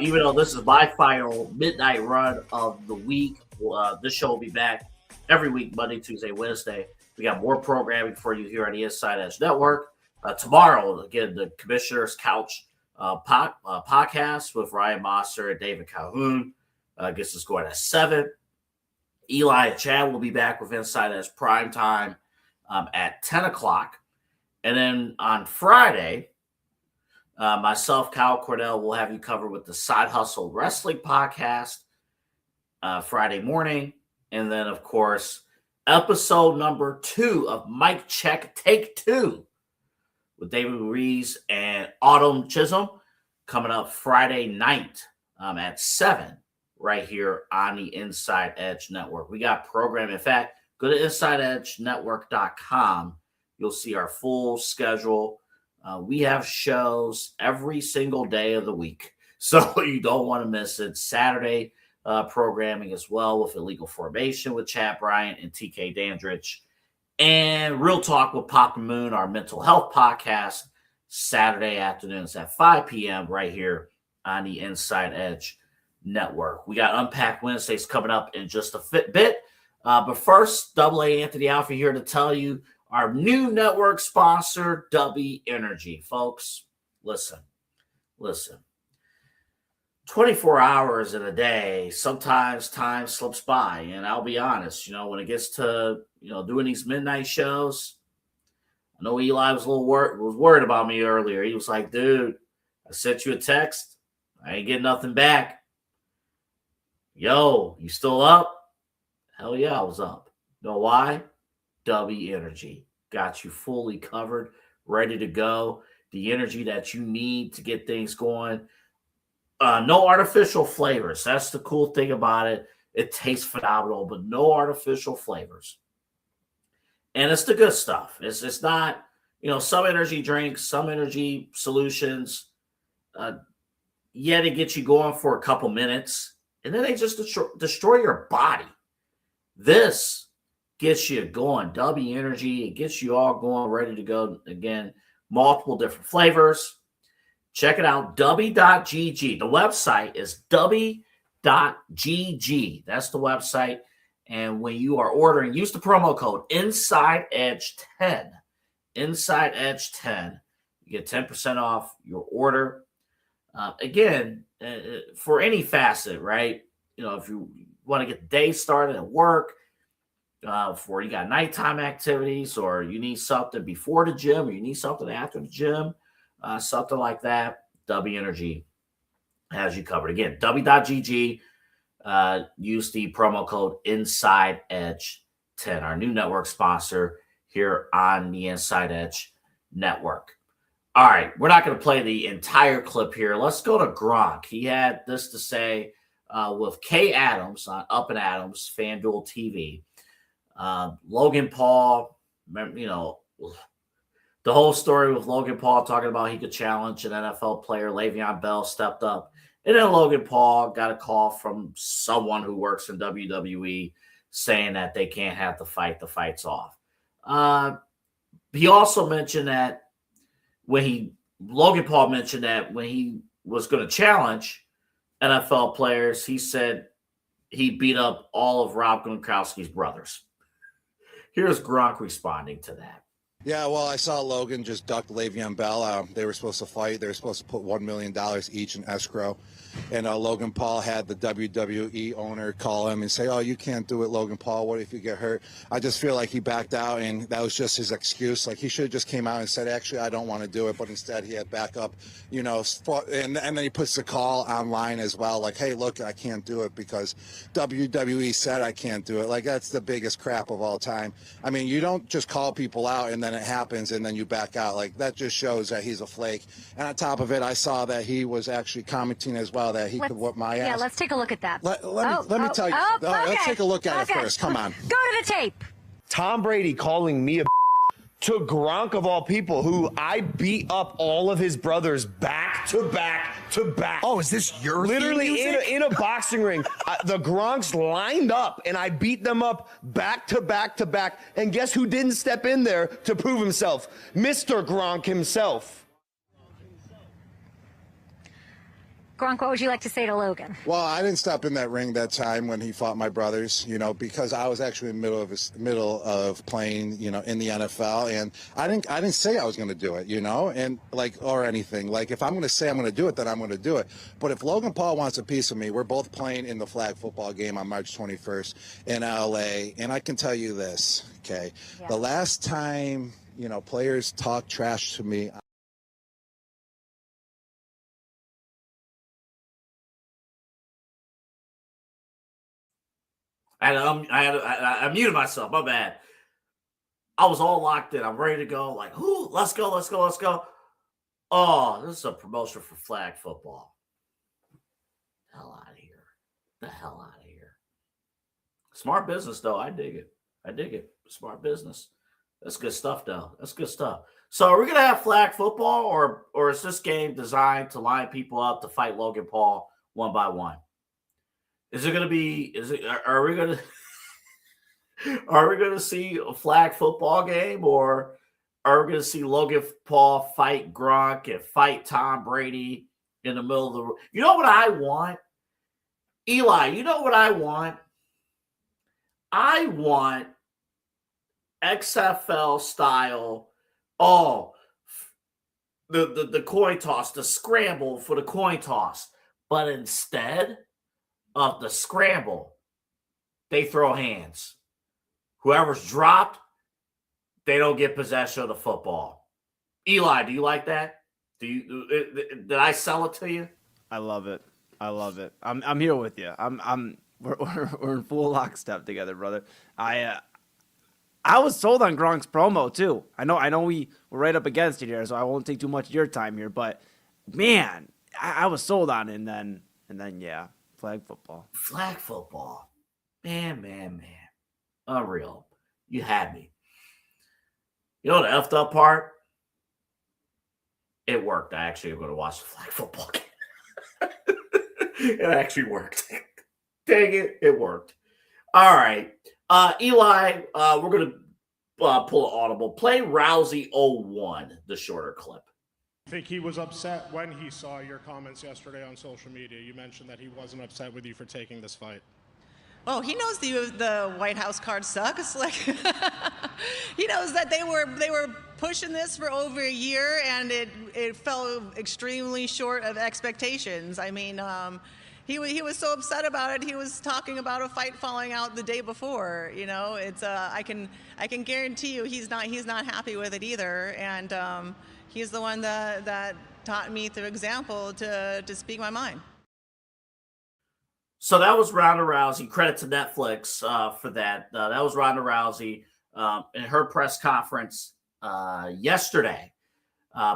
even though this is my final Midnight Run of the week, this show will be back every week, Monday, Tuesday, Wednesday. We got more programming for you here on the Inside Edge Network. Tomorrow, again, the Commissioner's Couch podcast with Ryan Moster and David Calhoun gets us going at 7. Eli and Chad will be back with Inside Edge Prime Time at 10 o'clock. And then on Friday, myself, Kyle Cornell, will have you covered with the Side Hustle Wrestling Podcast Friday morning. And then, of course, episode number 2 of Mike Check Take 2 with David Ruiz and Autumn Chisholm coming up Friday night at 7 right here on the Inside Edge Network. We got programming. In fact, go to InsideEdgeNetwork.com. You'll see our full schedule. We have shows every single day of the week, so you don't want to miss it. Saturday programming as well with Illegal Formation with Chad Bryant and TK Dandridge. And Real Talk with Pop and Moon, our mental health podcast, Saturday afternoons at 5 p.m. right here on the Inside Edge Network. We got Unpack Wednesdays coming up in just a bit. But first, Double A Anthony Alford here to tell you our new network sponsor, W Energy. Folks, listen. 24 hours in a day, sometimes time slips by. And I'll be honest, when it gets to, doing these midnight shows, I know Eli was worried about me earlier. He was like, dude, I sent you a text. I ain't getting nothing back. Yo, you still up? Hell yeah, I was up. Know why? W Energy. Got you fully covered, ready to go. The energy that you need to get things going. No artificial flavors. That's the cool thing about it. It tastes phenomenal, but no artificial flavors. And it's the good stuff. It's not, some energy drinks, some energy solutions. Yeah, they get you going for a couple minutes, and then they just destroy your body. This gets you going. W Energy, it gets you all going, ready to go again. Multiple different flavors. Check it out, W.GG. The website is W.GG. That's the website. And when you are ordering, use the promo code InsideEdge10. InsideEdge10. You get 10% off your order. Again, for any facet, right? If you want to get the day started at work, for you got nighttime activities, or you need something before the gym, or you need something after the gym, something like that, W Energy has you covered. Again, W.GG. Use the promo code InsideEdge10, our new network sponsor here on the Inside Edge Network. All right, we're not going to play the entire clip here. Let's go to Gronk. He had this to say with Kay Adams on Up and Adams, FanDuel TV. Logan Paul, the whole story with Logan Paul talking about he could challenge an NFL player. Le'Veon Bell stepped up. And then Logan Paul got a call from someone who works in WWE saying that they can't have the fight. The fight's off. He also mentioned that Logan Paul mentioned that when he was going to challenge NFL players, he said he beat up all of Rob Gronkowski's brothers. Here's Gronk responding to that. Yeah, well, I saw Logan just duck Le'Veon Bell. They were supposed to fight. They were supposed to put $1 million each in escrow. And Logan Paul had the WWE owner call him and say, "Oh, you can't do it, Logan Paul. What if you get hurt?" I just feel like he backed out, and that was just his excuse. Like, he should have just came out and said, "Actually, I don't want to do it." But instead, he had backup, and then he puts the call online as well. Like, "Hey, look, I can't do it because WWE said I can't do it." Like, that's the biggest crap of all time. I mean, you don't just call people out and then it happens and then you back out. Like, that just shows that he's a flake. And on top of it, I saw that he was actually commenting as well that he could whoop my ass. Yeah, let's take a look at that. Let me tell you. Okay. Let's take a look at it first. Come on. Go to the tape. Tom Brady calling me a to Gronk of all people, who I beat up all of his brothers back to back to back. Oh, is this your literally in a boxing ring? The Gronks lined up, and I beat them up back to back to back. And guess who didn't step in there to prove himself? Mr. Gronk himself. Gronk, what would you like to say to Logan? Well, I didn't step in that ring that time when he fought my brothers, because I was actually in the middle of playing, in the NFL, and I didn't say I was going to do it, and or anything. Like, if I'm going to say I'm going to do it, then I'm going to do it. But if Logan Paul wants a piece of me, we're both playing in the flag football game on March 21st in LA, and I can tell you this, okay? Yeah. The last time, players talk trash to me, I muted myself. My bad. I was all locked in. I'm ready to go. Like, let's go, let's go, let's go. Oh, this is a promotion for flag football. The hell out of here. The hell out of here. Smart business, though. I dig it. Smart business. That's good stuff, though. That's good stuff. So are we going to have flag football, or is this game designed to line people up to fight Logan Paul one by one? Are we going to see a flag football game, or are we going to see Logan Paul fight Gronk and fight Tom Brady in the middle of the room? You know what I want? Eli, you know what I want? I want XFL style. The coin toss, the scramble for the coin toss. But instead of the scramble, they throw hands. Whoever's dropped, they don't get possession of the football. Eli, do you like that? Did I sell it to you? I love it. I'm here with you. we're in full lockstep together, brother. I was sold on Gronk's promo too. I know we're right up against it here, so I won't take too much of your time here. But man, I was sold on it, and then yeah, flag football. Flag football, man, unreal. You had me. You know the effed up part? It worked. I actually am going to watch the flag football game. It actually worked. Dang it, it worked. All right. Eli, we're going to pull an audible. Play Rousey 01, the shorter clip. I think he was upset when he saw your comments yesterday on social media. You mentioned that he wasn't upset with you for taking this fight. Oh, he knows the White House card sucks. Like, he knows that they were pushing this for over a year, and it fell extremely short of expectations. I mean, he was so upset about it. He was talking about a fight falling out the day before. You know, it's I can guarantee you he's not happy with it either, and he's the one that taught me through example to speak my mind. So that was Ronda Rousey. Credit to Netflix for that. That was Ronda Rousey in her press conference yesterday,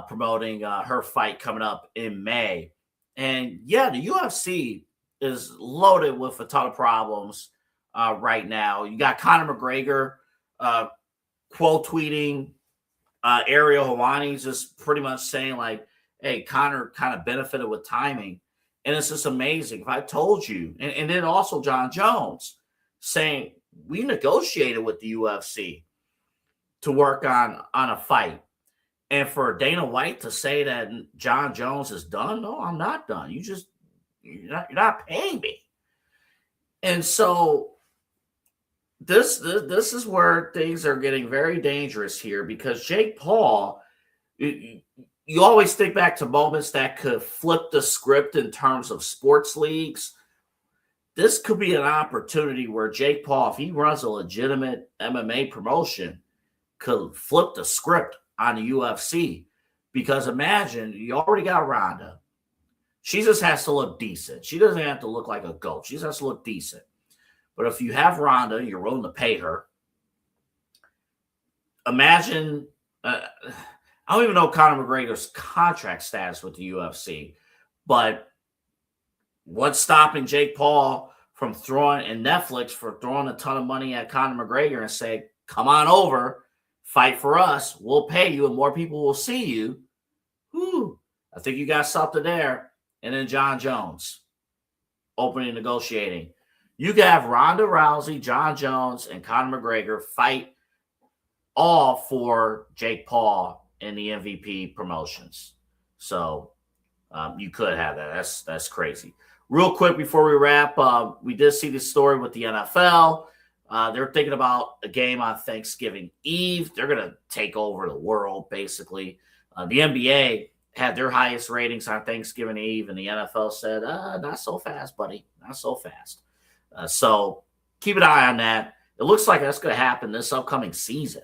promoting her fight coming up in May. And yeah, the UFC is loaded with a ton of problems right now. You got Conor McGregor quote tweeting Ariel Helwani, just pretty much saying like, "Hey, Conor kind of benefited with timing." And it's just amazing. If I told you, and then also John Jones saying we negotiated with the UFC to work on a fight. And for Dana White to say that John Jones is done, no, I'm not done. You're not paying me. And so this is where things are getting very dangerous here, because Jake Paul, you always think back to moments that could flip the script in terms of sports leagues. This could be an opportunity where Jake Paul, if he runs a legitimate MMA promotion, could flip the script on the UFC. Because imagine, you already got Ronda. She just has to look decent. She doesn't have to look like a goat. She just has to look decent. But if you have Ronda, you're willing to pay her. Imagine... I don't even know Conor McGregor's contract status with the UFC, but what's stopping Jake Paul from throwing, and Netflix for throwing a ton of money at Conor McGregor and say, come on over, fight for us, we'll pay you, and more people will see you. Whew, I think you got something there. And then John Jones, opening negotiating. You can have Ronda Rousey, John Jones, and Conor McGregor fight all for Jake Paul in the MVP promotions. So you could have that. That's crazy. Real quick before we wrap, we did see this story with the NFL. They're thinking about a game on Thanksgiving Eve. They're going to take over the world, basically. The NBA had their highest ratings on Thanksgiving Eve, and the NFL said, not so fast, buddy. Not so fast. So keep an eye on that. It looks like that's going to happen this upcoming season.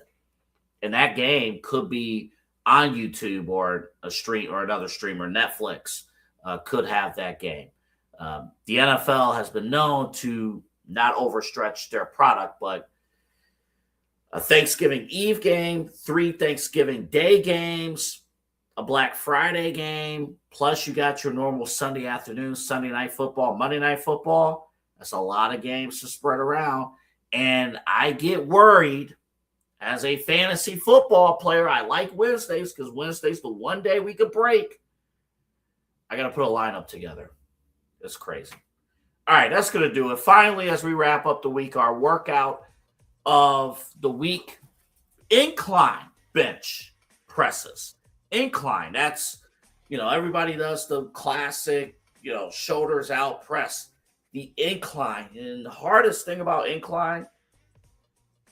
And that game could be on YouTube or a stream or another streamer. Netflix could have that game. The NFL has been known to not overstretch their product, but a Thanksgiving Eve game, 3 Thanksgiving Day games, a Black Friday game, plus you got your normal Sunday afternoon, Sunday night football, Monday night football. That's a lot of games to spread around. And I get worried. As a fantasy football player, I like Wednesdays because Wednesday's the one day we could break. I got to put a lineup together. It's crazy. All right, that's going to do it. Finally, as we wrap up the week, our workout of the week, incline bench presses. Incline, that's, everybody does the classic, shoulders out press. The incline, and the hardest thing about incline,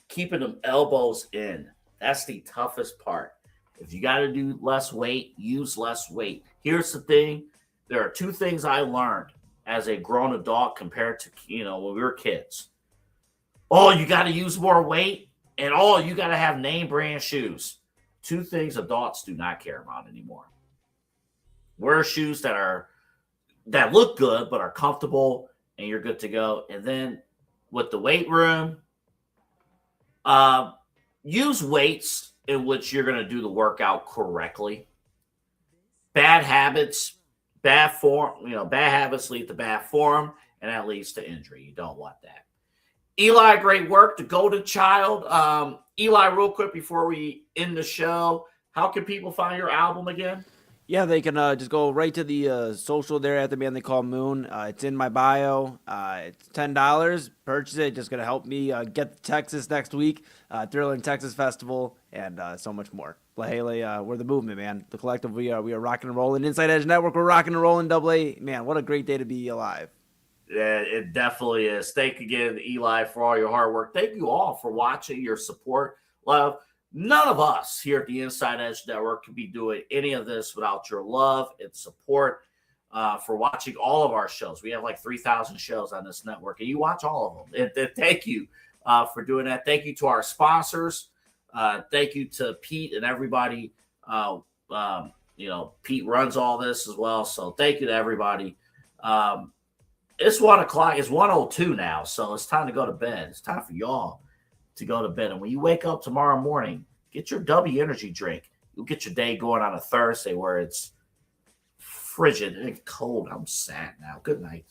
keeping them elbows in. That's the toughest part. If you got to do less weight, use less weight. Here's the thing. There are 2 things I learned as a grown adult compared to, when we were kids. Oh, you got to use more weight, and you got to have name brand shoes. 2 things adults do not care about anymore. Wear shoes that look good but are comfortable and you're good to go. And then with the weight room, use weights in which you're going to do the workout correctly. Bad habits, bad form, bad habits lead to bad form, and that leads to injury. You don't want that. Eli, great work. The Golden Child. Eli, real quick before we end the show, how can people find your album again? Yeah, they can just go right to the social there at the Man They Call Moon. It's in my bio. It's $10. Purchase it. Just going to help me get to Texas next week. Thrilling Texas Festival and so much more. Haley, we're the movement, man. The collective, we are rocking and rolling. Inside Edge Network, we're rocking and rolling. AA. Man, what a great day to be alive. Yeah, it definitely is. Thank you again, Eli, for all your hard work. Thank you all for watching, your support, love. None of us here at the Inside Edge Network could be doing any of this without your love and support for watching all of our shows. We have like 3,000 shows on this network, and you watch all of them. And thank you for doing that. Thank you to our sponsors. Thank you to Pete and everybody. Pete runs all this as well, so thank you to everybody. It's 1 o'clock. It's 1:02 now, so it's time to go to bed. It's time for y'all to go to bed. And when you wake up tomorrow morning, get your W energy drink. You'll get your day going on a Thursday where it's frigid and cold. I'm sad now. Good night.